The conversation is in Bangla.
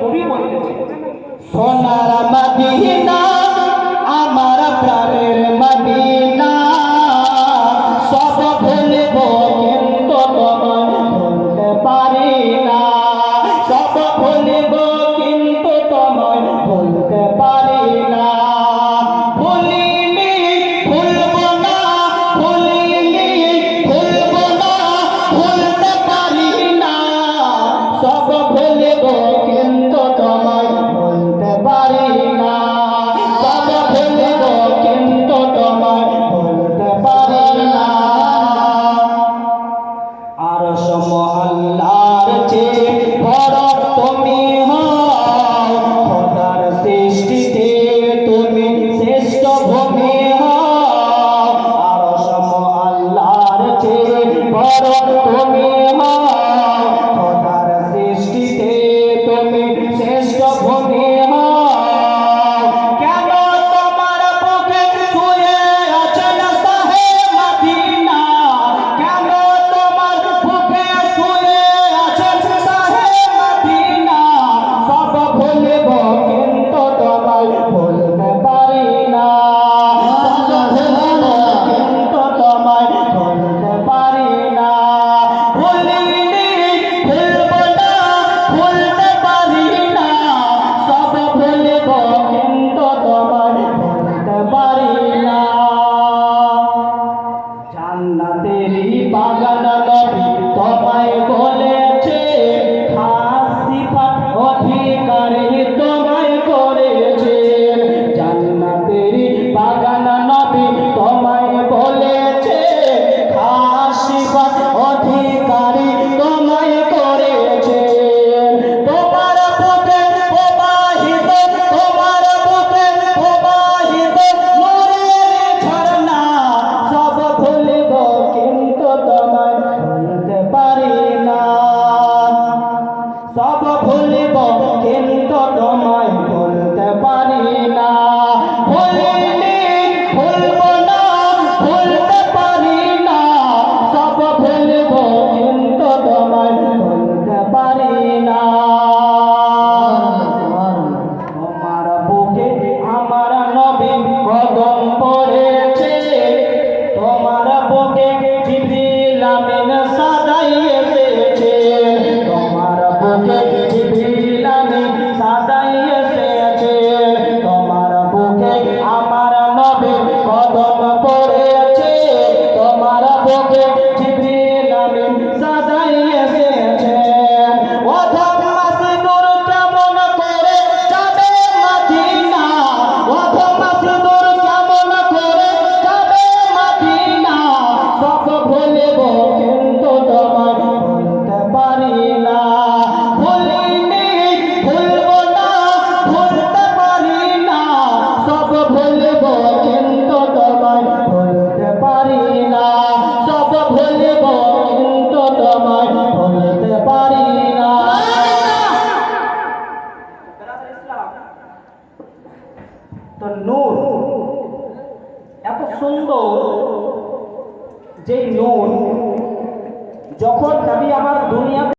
কবি বলেছে, সোনার মদিনা আমার প্রাণের মদিনা, সব ভুলব কিন্তু তোমায় ভুলতে পারি না, সব ভুলব কিন্তু তোমায় ভুলতে পারি না। ভুলিনি ভুলব না, ভুলিনি ভুলব না, ভুলতে পারি না, সব ভুলব কিন্তু তোমায় ভুলতে পারি না, সব ভুলব কিন্তু তোমায় ভুলতে পারি না। আর সম আল্লাহর চেয়ে বড় তুমি হও, খোদার সৃষ্টিতে তুমি শ্রেষ্ঠ ভূমি হও। আর সম আল্লাহর চেয়ে বড় তুমি হও, খোদার সৃষ্টিতে তুমি শ্রেষ্ঠ ভূমি হও। কেন তোমার বুকে শুয়ে আছেন শাহে মদিনা, কেন তোমার বুকে শুয়ে আছেন শাহে মদিনা, সব ভুলব কিন্তু তোমায় ভুলতে পারি না, সব ভুলব কিন্তু তোমায় ভুলতে পারি না। ভুলিনি ভুলব না, ভুলতে পারি না, সব ভুলব কিন্তু তোমায় ভুলতে পারি না। জান্নাতেরই বাগান নবী তোমায় বলেছে, খাস সিফাত অধিকারী তোমায় করেছে। জান্নাতেরই বাগান নবী তোমায় বলেছে, খাস সিফাত অধিকারী তোমায় করেছে। তোমার বুকে প্রবাহিত, তোমার বুকে প্রবাহিত নূরের ঝরনা, সব ভুলব কিন্তু তোমায় ভুলতে পারি না, সব ভুলব কিন্তু তোমায় ভুলতে পারি না। ভুলিনি ভুলব না, ভুলতে পারি না, সব ভুলব কিন্তু তোমায় ভুলতে পারি না। তোমার বুকে আমার নবী কদম পড়েছে, তোমার বুকে জিবরিল আমিন সাদাই এসেছে, তোমার বুকে জিবরিল আমিন সাদাই এসেছে। তোমার বুকে আমার নবী কদম পড়েছে, তোমার বুকে জিবরিল আমিন সাদাই এসেছে। অধম মাসদুর কেমন করে যাবে মদিনা, অধম মাসদুর কেমন করে যাবে মদিনা, সব ভুলব কিন্তু তোমায় ভুলতে পারি না। ভুলিনি ভুলব না, ভুলতে পারি না, সব ভুলব কিন্তু তোমায় ভুলতে পারি না, সব ভুলব কিন্তু তোমায় ভুলতে পারি না। তো নূর এত সুন্দর, যে নূর যখন নবী আমার দুনিয়াতে